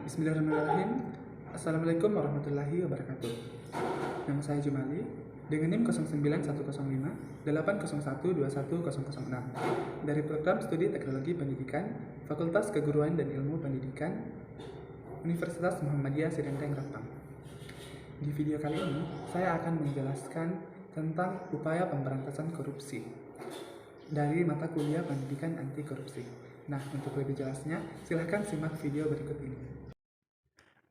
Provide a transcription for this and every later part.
Bismillahirrahmanirrahim. Assalamualaikum warahmatullahi wabarakatuh. Nama saya Jumali dengan NIM 09105 801 dari Program Studi Teknologi Pendidikan Fakultas Keguruan dan Ilmu Pendidikan Universitas Muhammadiyah Sirenteng Rempang. Di video kali ini saya akan menjelaskan tentang upaya pemberantasan korupsi dari mata kuliah Pendidikan Anti Korupsi. Nah, untuk lebih jelasnya, silahkan simak video berikut ini.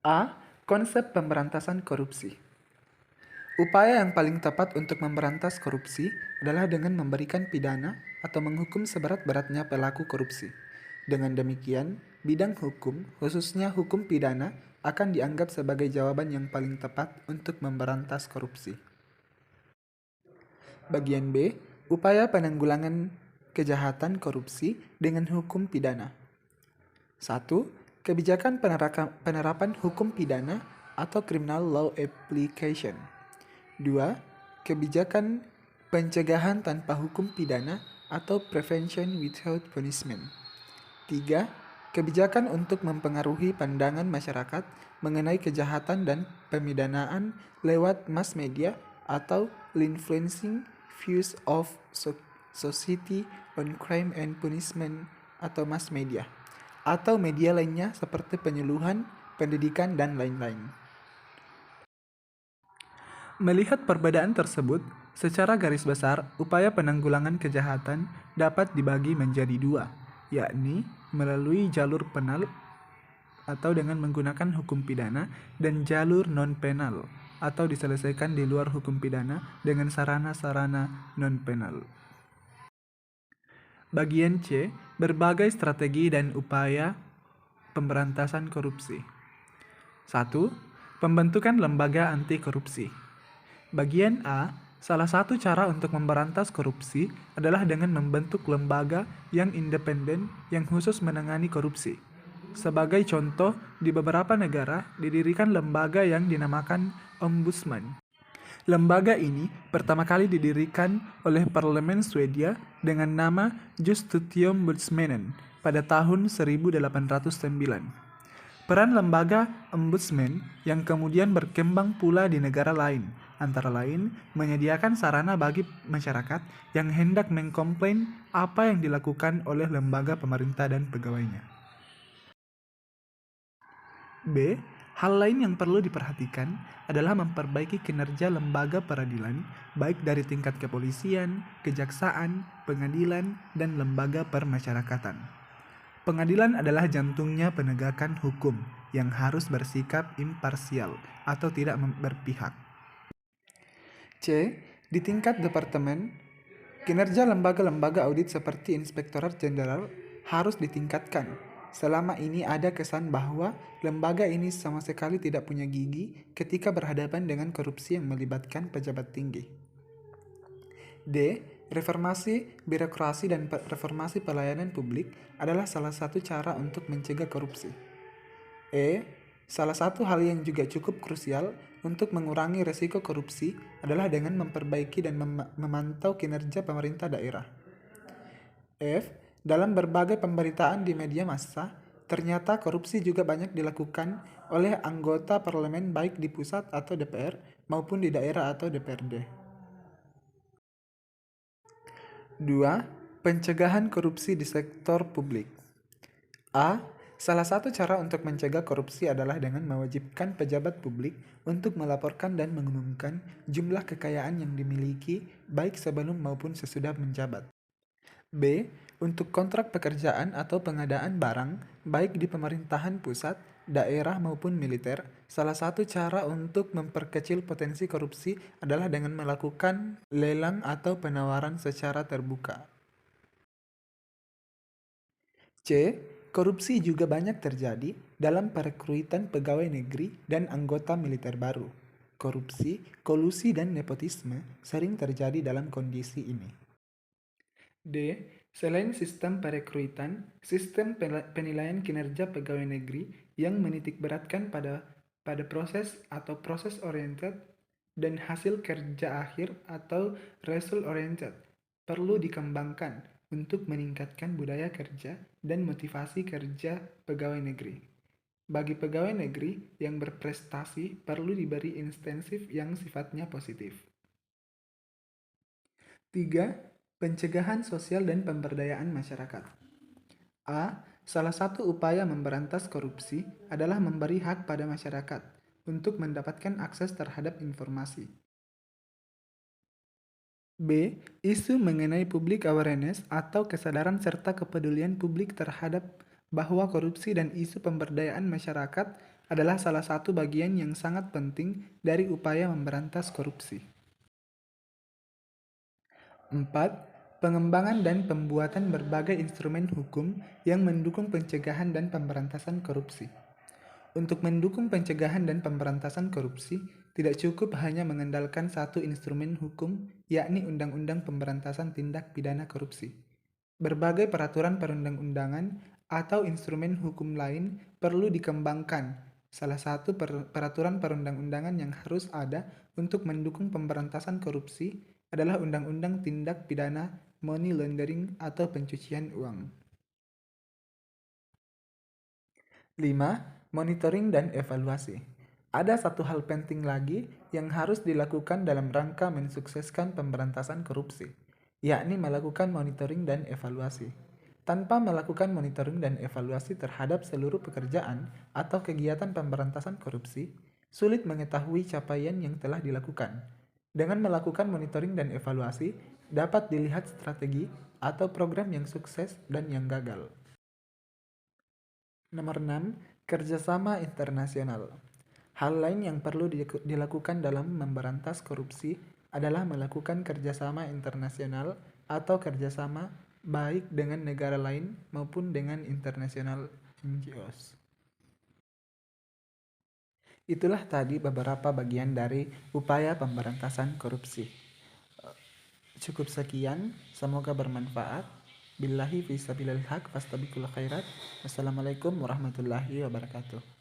A. Konsep pemberantasan korupsi. Upaya yang paling tepat untuk memberantas korupsi adalah dengan memberikan pidana atau menghukum seberat-beratnya pelaku korupsi. Dengan demikian, bidang hukum, khususnya hukum pidana, akan dianggap sebagai jawaban yang paling tepat untuk memberantas korupsi. Bagian B. Upaya penanggulangan kejahatan korupsi dengan hukum pidana. 1. Kebijakan penerapan hukum pidana atau criminal law application. 2. Kebijakan pencegahan tanpa hukum pidana atau prevention without punishment. 3. Kebijakan untuk mempengaruhi pandangan masyarakat mengenai kejahatan dan pemidanaan lewat mass media atau influencing views of society on crime and punishment atau mass media, atau media lainnya seperti penyuluhan, pendidikan, dan lain-lain. Melihat perbedaan tersebut, secara garis besar, upaya penanggulangan kejahatan dapat dibagi menjadi dua, yakni melalui jalur penal atau dengan menggunakan hukum pidana dan jalur non-penal atau diselesaikan di luar hukum pidana dengan sarana-sarana non-penal. Bagian C, berbagai strategi dan upaya pemberantasan korupsi. 1. Pembentukan lembaga anti korupsi. Bagian A, salah satu cara untuk memberantas korupsi adalah dengan membentuk lembaga yang independen yang khusus menangani korupsi. Sebagai contoh, di beberapa negara didirikan lembaga yang dinamakan Ombudsman. Lembaga ini pertama kali didirikan oleh Parlemen Swedia dengan nama Justitieombudsmannen pada tahun 1809. Peran lembaga Ombudsman yang kemudian berkembang pula di negara lain, antara lain menyediakan sarana bagi masyarakat yang hendak mengkomplain apa yang dilakukan oleh lembaga pemerintah dan pegawainya. B. Hal lain yang perlu diperhatikan adalah memperbaiki kinerja lembaga peradilan, baik dari tingkat kepolisian, kejaksaan, pengadilan, dan lembaga permasyarakatan. Pengadilan adalah jantungnya penegakan hukum yang harus bersikap imparsial atau tidak berpihak. C. Di tingkat departemen, kinerja lembaga-lembaga audit seperti Inspektorat Jenderal harus ditingkatkan. Selama ini ada kesan bahwa lembaga ini sama sekali tidak punya gigi ketika berhadapan dengan korupsi yang melibatkan pejabat tinggi. D. Reformasi birokrasi dan reformasi pelayanan publik adalah salah satu cara untuk mencegah korupsi. E. Salah satu hal yang juga cukup krusial untuk mengurangi resiko korupsi adalah dengan memperbaiki dan memantau kinerja pemerintah daerah. F. Dalam berbagai pemberitaan di media massa, ternyata korupsi juga banyak dilakukan oleh anggota parlemen baik di pusat atau DPR maupun di daerah atau DPRD. 2. Pencegahan korupsi di sektor publik. A. Salah satu cara untuk mencegah korupsi adalah dengan mewajibkan pejabat publik untuk melaporkan dan mengumumkan jumlah kekayaan yang dimiliki baik sebelum maupun sesudah menjabat. B. Untuk kontrak pekerjaan atau pengadaan barang, baik di pemerintahan pusat, daerah maupun militer, salah satu cara untuk memperkecil potensi korupsi adalah dengan melakukan lelang atau penawaran secara terbuka. C. Korupsi juga banyak terjadi dalam perekrutan pegawai negeri dan anggota militer baru. Korupsi, kolusi, dan nepotisme sering terjadi dalam kondisi ini. D. Selain sistem perekrutan, sistem penilaian kinerja pegawai negeri yang menitikberatkan pada proses atau proses oriented dan hasil kerja akhir atau result oriented perlu dikembangkan untuk meningkatkan budaya kerja dan motivasi kerja pegawai negeri. Bagi pegawai negeri yang berprestasi perlu diberi insentif yang sifatnya positif. 3. Pencegahan sosial dan pemberdayaan masyarakat. A. Salah satu upaya memberantas korupsi adalah memberi hak pada masyarakat untuk mendapatkan akses terhadap informasi. B. Isu mengenai public awareness atau kesadaran serta kepedulian publik terhadap bahwa korupsi dan isu pemberdayaan masyarakat adalah salah satu bagian yang sangat penting dari upaya memberantas korupsi. 4. Pengembangan dan pembuatan berbagai instrumen hukum yang mendukung pencegahan dan pemberantasan korupsi. Untuk mendukung pencegahan dan pemberantasan korupsi, tidak cukup hanya mengandalkan satu instrumen hukum, yakni Undang-Undang Pemberantasan Tindak Pidana Korupsi. Berbagai peraturan perundang-undangan atau instrumen hukum lain perlu dikembangkan. Salah satu peraturan perundang-undangan yang harus ada untuk mendukung pemberantasan korupsi adalah Undang-Undang Tindak Pidana Money Laundering atau pencucian uang. 5. Monitoring dan evaluasi. Ada satu hal penting lagi yang harus dilakukan dalam rangka mensukseskan pemberantasan korupsi, yakni melakukan monitoring dan evaluasi. Tanpa melakukan monitoring dan evaluasi terhadap seluruh pekerjaan atau kegiatan pemberantasan korupsi, sulit mengetahui capaian yang telah dilakukan. Dengan melakukan monitoring dan evaluasi, dapat dilihat strategi atau program yang sukses dan yang gagal. Nomor 6. Kerjasama internasional. Hal lain yang perlu dilakukan dalam memberantas korupsi adalah melakukan kerjasama internasional atau kerjasama baik dengan negara lain maupun dengan internasional NGOs. Itulah tadi beberapa bagian dari upaya pemberantasan korupsi. Cukup sekian, semoga bermanfaat. Billahi fisabilil haq fastabiqul khairat. Wassalamualaikum warahmatullahi wabarakatuh.